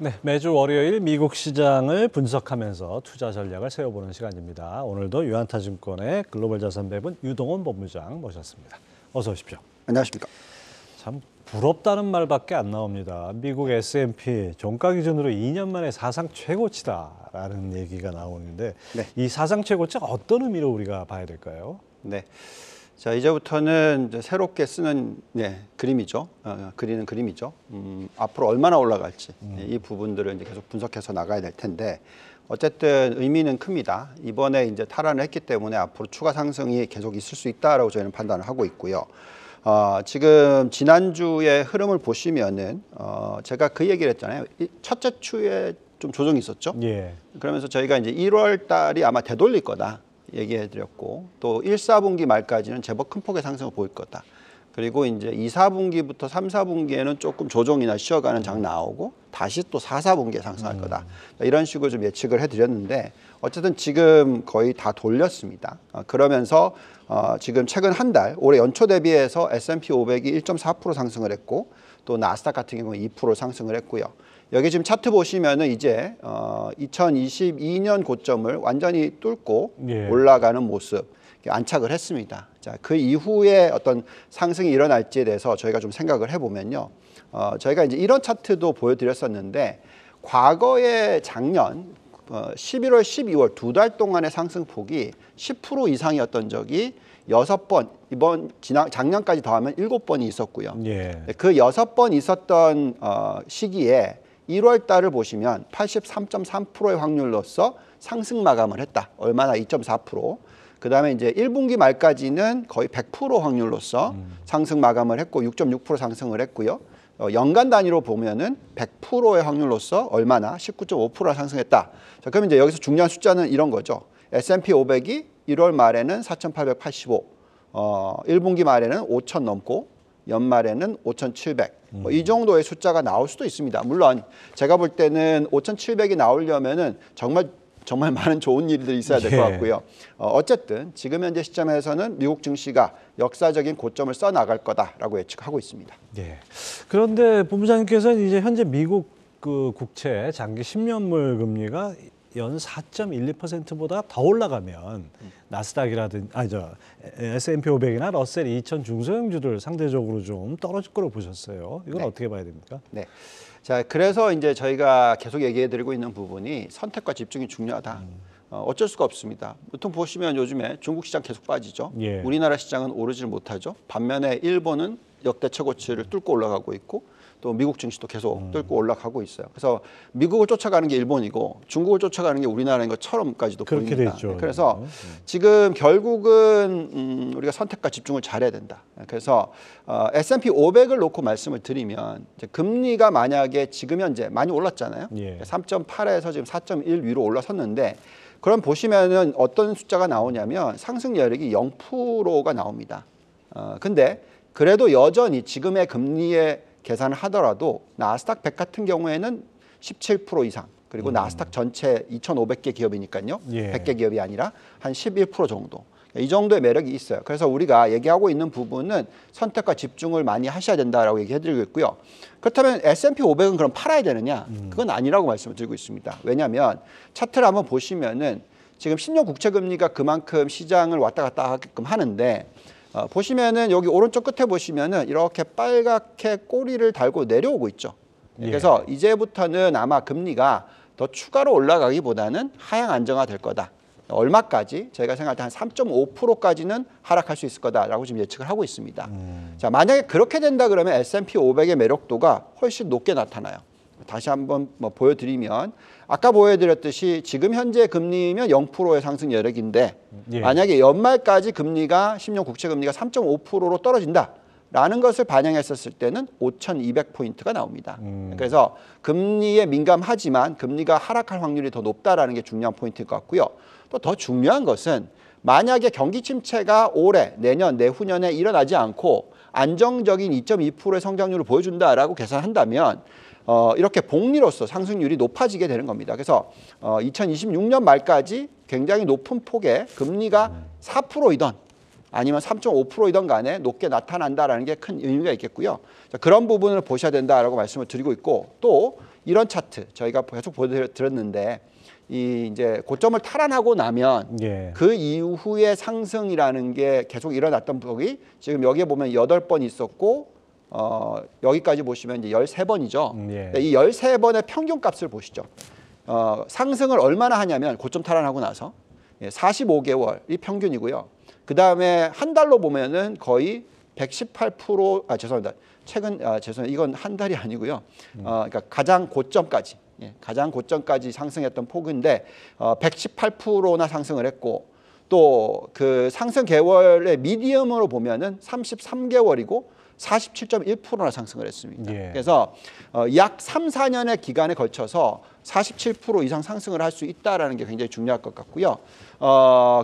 네, 매주 월요일 미국 시장을 분석하면서 투자 전략을 세워보는 시간입니다. 오늘도 유한타증권의 글로벌 자산 배분 유동원 본부장 모셨습니다. 어서 오십시오. 안녕하십니까. 참 부럽다는 말밖에 안 나옵니다. 미국 S&P 종가 기준으로 2년 만에 사상 최고치다라는 얘기가 나오는데 네. 이 사상 최고치 어떤 의미로 우리가 봐야 될까요? 네. 자, 이제부터는 이제 새롭게 쓰는 그림이죠. 그리는 그림이죠. 앞으로 얼마나 올라갈지 이 부분들을 이제 계속 분석해서 나가야 될 텐데 어쨌든 의미는 큽니다. 이번에 이제 탈환을 했기 때문에 앞으로 추가 상승이 계속 있을 수 있다라고 저희는 판단을 하고 있고요. 지금 지난주의 흐름을 보시면은 제가 그 얘기를 했잖아요. 첫째 주에 좀 조정이 있었죠. 예. 그러면서 저희가 이제 1월 달이 아마 되돌릴 거다 얘기해드렸고 또 1, 4분기 말까지는 제법 큰 폭의 상승을 보일 거다. 그리고 이제 2, 4분기부터 3, 4분기에는 조금 조정이나 쉬어가는 장 나오고 다시 또 4, 4분기에 상승할 거다. 이런 식으로 좀 예측을 해드렸는데 어쨌든 지금 거의 다 돌렸습니다. 그러면서 지금 최근 한 달 올해 연초 대비해서 S&P 500이 1.4% 상승을 했고 또 나스닥 같은 경우는 2% 상승을 했고요. 여기 지금 차트 보시면은 이제 2022년 고점을 완전히 뚫고 올라가는 모습 안착을 했습니다. 자, 그 이후에 어떤 상승이 일어날지에 대해서 저희가 좀 생각을 해보면요. 저희가 이제 이런 차트도 보여드렸었는데 과거에 작년 11월, 12월 두 달 동안의 상승폭이 10% 이상이었던 적이 6번, 작년까지 더하면 7번이 있었고요. 예. 그 6번 있었던 시기에 1월 달을 보시면 83.3%의 확률로서 상승 마감을 했다. 얼마나 2.4%. 그다음에 이제 1분기 말까지는 거의 100% 확률로서 상승 마감을 했고 6.6% 상승을 했고요. 연간 단위로 보면은 100%의 확률로서 얼마나 19.5%가 상승했다. 자, 그럼 이제 여기서 중요한 숫자는 이런 거죠. S&P 500이 1월 말에는 4,885, 1분기 말에는 5,000 넘고 연말에는 5,700. 이 정도의 숫자가 나올 수도 있습니다. 물론 제가 볼 때는 5,700이 나오려면은 정말 많은 좋은 일들이 있어야 될 것 같고요. 어쨌든 지금 현재 시점에서는 미국 증시가 역사적인 고점을 써 나갈 거다라고 예측하고 있습니다. 예. 그런데 본부장님께서는 이제 현재 미국 그 국채 장기 10년물 금리가 연 4.12%보다 더 올라가면 나스닥이라든지 S&P 500이나 러셀 2000 중소형주들 상대적으로 좀 떨어질 거로 보셨어요. 이건 어떻게 봐야 됩니까? 네. 자, 그래서 이제 저희가 계속 얘기해드리고 있는 부분이 선택과 집중이 중요하다. 어쩔 수가 없습니다. 보통 보시면 요즘에 중국 시장 계속 빠지죠. 예. 우리나라 시장은 오르질 못하죠. 반면에 일본은 역대 최고치를 뚫고 올라가고 있고 또 미국 증시도 계속 뚫고 올라가고 있어요. 그래서 미국을 쫓아가는 게 일본이고 중국을 쫓아가는 게 우리나라인 것처럼까지도 그렇게 보입니다. 되죠. 그래서 지금 결국은 우리가 선택과 집중을 잘해야 된다. 그래서 S&P 500을 놓고 말씀을 드리면 이제 금리가 만약에 지금 현재 많이 올랐잖아요. 예. 3.8에서 지금 4.1 위로 올라섰는데 그럼 보시면은 어떤 숫자가 나오냐면 상승 여력이 0%가 나옵니다. 근데 그래도 여전히 지금의 금리에 계산을 하더라도 나스닥 100 같은 경우에는 17% 이상 그리고 나스닥 전체 2,500개 기업이니까요. 예. 100개 기업이 아니라 한 11% 정도. 이 정도의 매력이 있어요. 그래서 우리가 얘기하고 있는 부분은 선택과 집중을 많이 하셔야 된다라고 얘기해드리고 있고요. 그렇다면 S&P 500은 그럼 팔아야 되느냐? 그건 아니라고 말씀을 드리고 있습니다. 왜냐하면 차트를 한번 보시면은 지금 10년 국채 금리가 그만큼 시장을 왔다 갔다 하게끔 하는데 보시면은 여기 오른쪽 끝에 보시면은 이렇게 빨갛게 꼬리를 달고 내려오고 있죠. 그래서 이제부터는 아마 금리가 더 추가로 올라가기보다는 하향 안정화 될 거다. 얼마까지? 저희가 생각할 때 한 3.5%까지는 하락할 수 있을 거다라고 지금 예측을 하고 있습니다. 자, 만약에 그렇게 된다 그러면 S&P 500의 매력도가 훨씬 높게 나타나요. 다시 한번 보여드리면 아까 보여드렸듯이 지금 현재 금리면 0%의 상승 여력인데 만약에 연말까지 금리가 10년 국채 금리가 3.5%로 떨어진다라는 것을 반영했었을 때는 5,200포인트가 나옵니다. 그래서 금리에 민감하지만 금리가 하락할 확률이 더 높다라는 게 중요한 포인트일 것 같고요. 또 더 중요한 것은 만약에 경기 침체가 올해, 내년, 내후년에 일어나지 않고 안정적인 2.2%의 성장률을 보여준다라고 계산한다면 이렇게 복리로서 상승률이 높아지게 되는 겁니다. 그래서 2026년 말까지 굉장히 높은 폭의 금리가 4%이던 아니면 3.5%이던 간에 높게 나타난다라는 게 큰 의미가 있겠고요. 자, 그런 부분을 보셔야 된다라고 말씀을 드리고 있고 또 이런 차트 저희가 계속 보여드렸는데 이제 고점을 탈환하고 나면 예. 그 이후의 상승이라는 게 계속 일어났던 폭이 지금 여기에 보면 8번 있었고 여기까지 보시면 이제 13번이죠. 예. 이 13번의 평균 값을 보시죠. 상승을 얼마나 하냐면 고점 탈환하고 나서 45개월이 평균이고요. 그 다음에 한 달로 보면은 거의 118%, 죄송합니다. 죄송합니다. 이건 한 달이 아니고요. 그러니까 가장 고점까지, 가장 고점까지 상승했던 폭인데 118%나 상승을 했고 또 그 상승 개월의 미디엄으로 보면은 33개월이고 47.1%나 상승을 했습니다. 예. 그래서 약 3, 4년의 기간에 걸쳐서 47% 이상 상승을 할 수 있다라는 게 굉장히 중요할 것 같고요.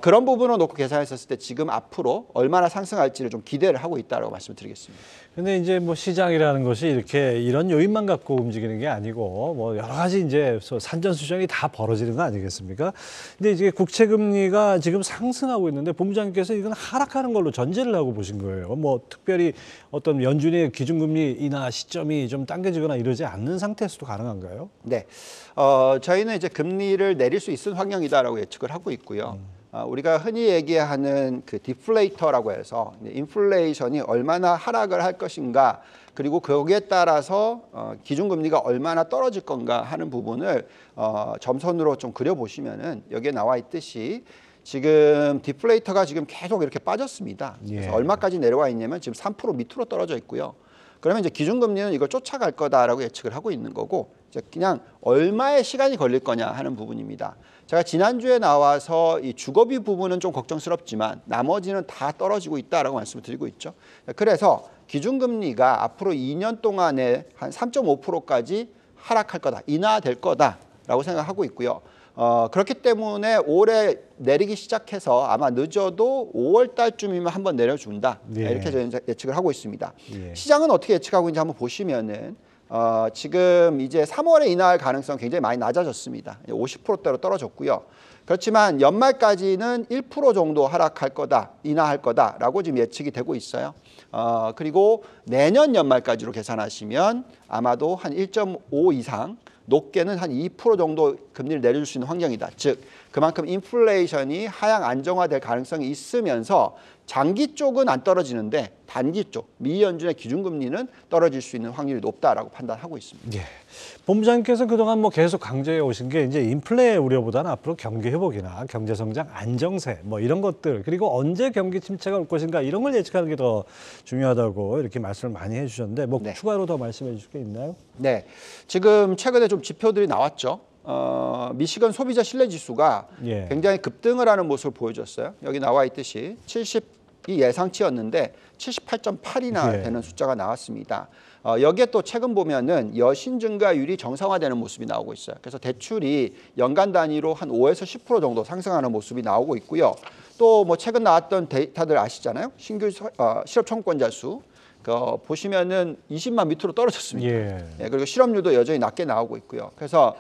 그런 부분을 놓고 계산했었을 때 지금 앞으로 얼마나 상승할지를 좀 기대를 하고 있다라고 말씀드리겠습니다. 근데 이제 뭐 시장이라는 것이 이렇게 이런 요인만 갖고 움직이는 게 아니고 뭐 여러 가지 이제 산전수전이 다 벌어지는 거 아니겠습니까? 근데 이제 국채 금리가 지금 상승하고 있는데 본부장님께서 이건 하락하는 걸로 전제를 하고 보신 거예요. 뭐 특별히 어떤 연준의 기준금리 인하 시점이 좀 당겨지거나 이러지 않는 상태에서도 가능한가요? 네, 저희는 이제 금리를 내릴 수 있는 환경이다라고 예측을 하고 있고요. 우리가 흔히 얘기하는 그 디플레이터라고 해서 인플레이션이 얼마나 하락을 할 것인가 그리고 거기에 따라서 기준금리가 얼마나 떨어질 건가 하는 부분을 점선으로 좀 그려보시면은 여기에 나와 있듯이 지금 디플레이터가 지금 계속 이렇게 빠졌습니다. 그래서 예. 얼마까지 내려와 있냐면 지금 3% 밑으로 떨어져 있고요. 그러면 이제 기준금리는 이걸 쫓아갈 거다라고 예측을 하고 있는 거고 이제 그냥 얼마의 시간이 걸릴 거냐 하는 부분입니다. 제가 지난주에 나와서 이 주거비 부분은 좀 걱정스럽지만 나머지는 다 떨어지고 있다라고 말씀을 드리고 있죠. 그래서 기준금리가 앞으로 2년 동안에 한 3.5%까지 하락할 거다, 인하될 거다라고 생각하고 있고요. 그렇기 때문에 올해 내리기 시작해서 아마 늦어도 5월 달쯤이면 한번 내려준다. 예. 이렇게 저희는 예측을 하고 있습니다. 예. 시장은 어떻게 예측하고 있는지 한번 보시면은 지금 이제 3월에 인하할 가능성 굉장히 많이 낮아졌습니다. 50%대로 떨어졌고요. 그렇지만 연말까지는 1% 정도 하락할 거다, 인하할 거다라고 지금 예측이 되고 있어요. 그리고 내년 연말까지로 계산하시면 아마도 한 1.5 이상 높게는 한 2% 정도 금리를 내려줄 수 있는 환경이다. 즉 그만큼 인플레이션이 하향 안정화될 가능성이 있으면서 장기 쪽은 안 떨어지는데 단기 쪽 미 연준의 기준금리는 떨어질 수 있는 확률이 높다라고 판단하고 있습니다. 예. 본부장님께서 그동안 뭐 계속 강조해 오신 게 이제 인플레 우려보다는 앞으로 경기 회복이나 경제 성장 안정세 뭐 이런 것들 그리고 언제 경기 침체가 올 것인가 이런 걸 예측하는 게 더 중요하다고 이렇게 말씀을 많이 해주셨는데 뭐 네. 추가로 더 말씀해 주실 게 있나요? 네, 지금 최근에 좀 지표들이 나왔죠. 미시건 소비자 신뢰 지수가 예. 굉장히 급등을 하는 모습을 보여줬어요. 여기 나와 있듯이 70이 예상치였는데 78.8이나 예. 되는 숫자가 나왔습니다. 여기에 또 최근 보면은 여신 증가율이 정상화되는 모습이 나오고 있어요. 그래서 대출이 연간 단위로 한 5에서 10% 정도 상승하는 모습이 나오고 있고요. 또 뭐 최근 나왔던 데이터들 아시잖아요. 신규 실업 청구권자 수. 보시면은 20만 밑으로 떨어졌습니다. 예. 예, 그리고 실업률도 여전히 낮게 나오고 있고요. 그래서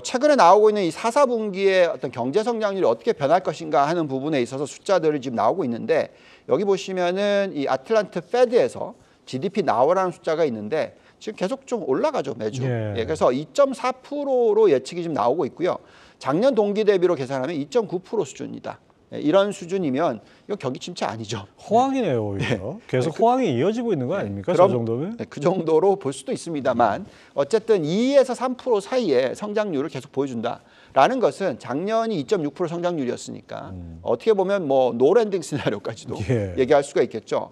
최근에 나오고 있는 이 4, 4분기의 어떤 경제 성장률이 어떻게 변할 것인가 하는 부분에 있어서 숫자들이 지금 나오고 있는데 여기 보시면은 이 아틀란트 페드에서 GDP 나오라는 숫자가 있는데 지금 계속 좀 올라가죠 매주. 예. 예, 그래서 2.4%로 예측이 지금 나오고 있고요. 작년 동기 대비로 계산하면 2.9% 수준이다. 이런 수준이면 이거 경기 침체 아니죠. 호황이네요, 오히려. 계속 호황이 이어지고 있는 거 아닙니까? 그럼, 저 정도면? 네, 그 정도로 볼 수도 있습니다만 어쨌든 2에서 3% 사이에 성장률을 계속 보여준다라는 것은 작년이 2.6% 성장률이었으니까 어떻게 보면 뭐 노랜딩 시나리오까지도 예. 얘기할 수가 있겠죠.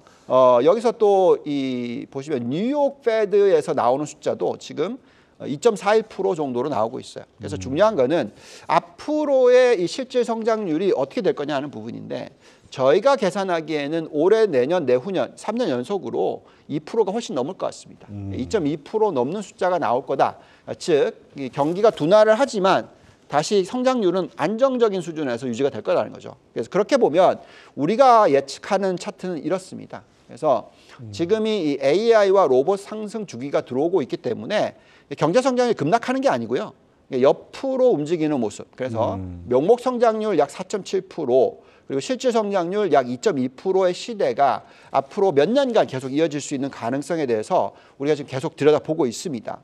여기서 또 이 보시면 뉴욕 페드에서 나오는 숫자도 지금 2.41% 정도로 나오고 있어요. 그래서 중요한 거는 앞으로의 이 실질 성장률이 어떻게 될 거냐 하는 부분인데 저희가 계산하기에는 올해, 내년, 내후년 3년 연속으로 2%가 훨씬 넘을 것 같습니다. 2.2% 넘는 숫자가 나올 거다. 즉 이 경기가 둔화를 하지만 다시 성장률은 안정적인 수준에서 유지가 될 거라는 거죠. 그래서 그렇게 보면 우리가 예측하는 차트는 이렇습니다. 그래서 지금이 이 AI와 로봇 상승 주기가 들어오고 있기 때문에 경제 성장이 급락하는 게 아니고요. 옆으로 움직이는 모습. 그래서 명목 성장률 약 4.7%, 그리고 실질 성장률 약 2.2%의 시대가 앞으로 몇 년간 계속 이어질 수 있는 가능성에 대해서 우리가 지금 계속 들여다보고 있습니다.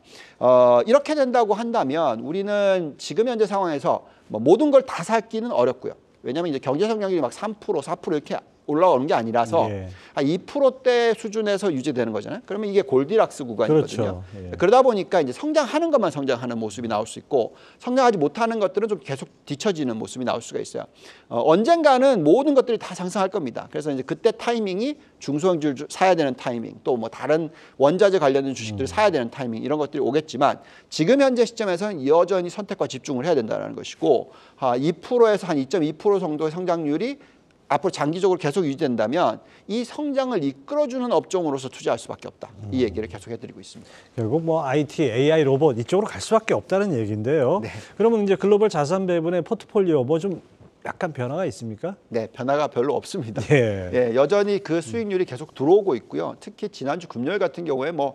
이렇게 된다고 한다면 우리는 지금 현재 상황에서 뭐 모든 걸 다 살기는 어렵고요. 왜냐하면 이제 경제 성장률이 막 3%, 4% 이렇게 올라오는 게 아니라서 예. 한 2%대 수준에서 유지되는 거잖아요. 그러면 이게 골디락스 구간이거든요. 그렇죠. 예. 그러다 보니까 이제 성장하는 것만 성장하는 모습이 나올 수 있고 성장하지 못하는 것들은 좀 계속 뒤처지는 모습이 나올 수가 있어요. 언젠가는 모든 것들이 다 상승할 겁니다. 그래서 이제 그때 타이밍이 중소형주를 사야 되는 타이밍, 또 뭐 다른 원자재 관련된 주식들을 사야 되는 타이밍 이런 것들이 오겠지만 지금 현재 시점에서는 여전히 선택과 집중을 해야 된다는 것이고 2%에서 한 2.2% 정도의 성장률이 앞으로 장기적으로 계속 유지된다면 이 성장을 이끌어주는 업종으로서 투자할 수밖에 없다. 이 얘기를 계속 해드리고 있습니다. 결국 뭐 IT, AI, 로봇 이쪽으로 갈 수밖에 없다는 얘기인데요. 네. 그러면 이제 글로벌 자산 배분의 포트폴리오 뭐 좀 약간 변화가 있습니까? 네, 변화가 별로 없습니다. 예. 예, 여전히 그 수익률이 계속 들어오고 있고요. 특히 지난주 금요일 같은 경우에 뭐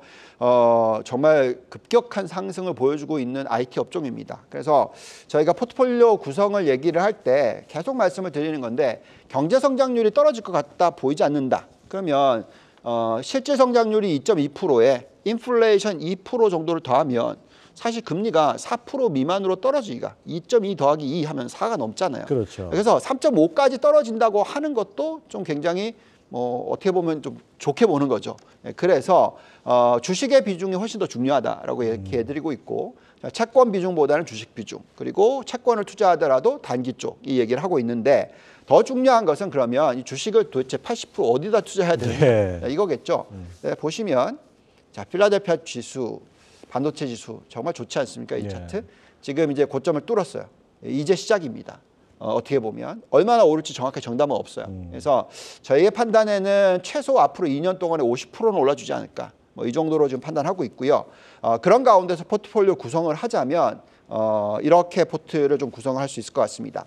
정말 급격한 상승을 보여주고 있는 IT 업종입니다. 그래서 저희가 포트폴리오 구성을 얘기를 할 때 계속 말씀을 드리는 건데 경제 성장률이 떨어질 것 같다 보이지 않는다. 그러면 실질 성장률이 2.2%에 인플레이션 2% 정도를 더하면 사실 금리가 4% 미만으로 떨어지기가 2.2 더하기 2 하면 4가 넘잖아요. 그렇죠. 그래서 3.5까지 떨어진다고 하는 것도 좀 굉장히 뭐 어떻게 보면 좀 좋게 보는 거죠. 그래서 주식의 비중이 훨씬 더 중요하다라고 얘기해드리고 있고 채권 비중보다는 주식 비중 그리고 채권을 투자하더라도 단기 쪽 이 얘기를 하고 있는데 더 중요한 것은 그러면 이 주식을 도대체 80% 어디다 투자해야 되느냐 이거겠죠. 네, 보시면 자 필라델피아 지수 반도체 지수 정말 좋지 않습니까? 이 차트. 지금 이제 고점을 뚫었어요. 이제 시작입니다. 어떻게 보면 얼마나 오를지 정확하게 정답은 없어요. 그래서 저희의 판단에는 최소 앞으로 2년 동안에 50%는 올라주지 않을까. 뭐 이 정도로 지금 판단하고 있고요. 그런 가운데서 포트폴리오 구성을 하자면 이렇게 포트를 좀 구성을 할 수 있을 것 같습니다.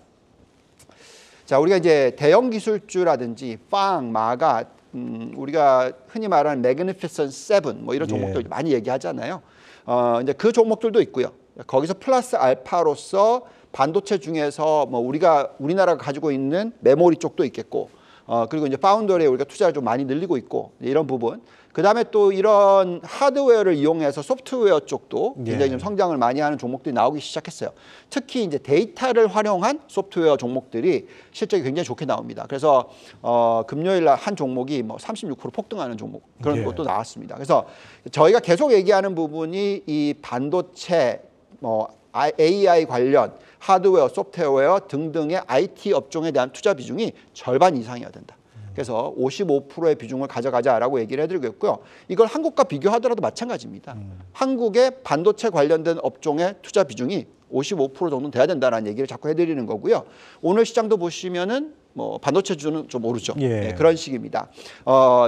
자, 우리가 이제 대형 기술주라든지 빵, 마가 우리가 흔히 말하는 매그니피센트 세븐 뭐 이런 종목들 많이 얘기하잖아요. 이제 그 종목들도 있고요. 거기서 플러스 알파로서 반도체 중에서 뭐 우리나라가 가지고 있는 메모리 쪽도 있겠고, 그리고 이제 파운더리에 우리가 투자를 좀 많이 늘리고 있고 이런 부분. 그 다음에 또 이런 하드웨어를 이용해서 소프트웨어 쪽도 굉장히 좀 성장을 많이 하는 종목들이 나오기 시작했어요. 특히 이제 데이터를 활용한 소프트웨어 종목들이 실적이 굉장히 좋게 나옵니다. 그래서 금요일 날 한 종목이 뭐 36% 폭등하는 종목 그런 것도 나왔습니다. 그래서 저희가 계속 얘기하는 부분이 이 반도체, 뭐 AI 관련 하드웨어, 소프트웨어 등등의 IT 업종에 대한 투자 비중이 절반 이상이어야 된다. 그래서 55%의 비중을 가져가자라고 얘기를 해드리고 있고요. 이걸 한국과 비교하더라도 마찬가지입니다. 한국의 반도체 관련된 업종의 투자 비중이 55% 정도는 돼야 된다는 얘기를 자꾸 해드리는 거고요. 오늘 시장도 보시면은 뭐 반도체 주는 좀 오르죠. 네, 그런 식입니다.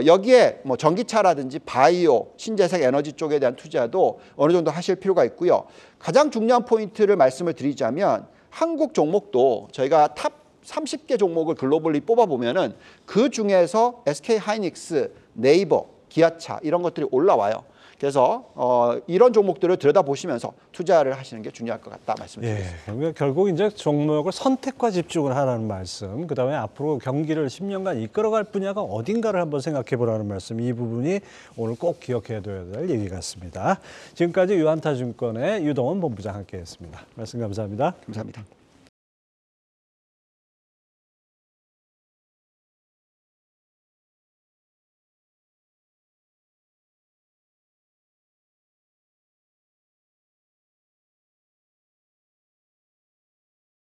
여기에 뭐 전기차라든지 바이오, 신재생 에너지 쪽에 대한 투자도 어느 정도 하실 필요가 있고요. 가장 중요한 포인트를 말씀을 드리자면 한국 종목도 저희가 탑 30개 종목을 글로벌리 뽑아보면은 그 중에서 SK 하이닉스, 네이버, 기아차 이런 것들이 올라와요. 그래서 이런 종목들을 들여다보시면서 투자를 하시는 게 중요할 것 같다 말씀드리겠습니다. 그러니까 결국 이제 종목을 선택과 집중을 하라는 말씀, 그다음에 앞으로 경기를 10년간 이끌어갈 분야가 어딘가를 한번 생각해 보라는 말씀, 이 부분이 오늘 꼭 기억해 둬야 될 얘기 같습니다. 지금까지 유한타증권의 유동원 본부장 함께했습니다. 말씀 감사합니다. 감사합니다.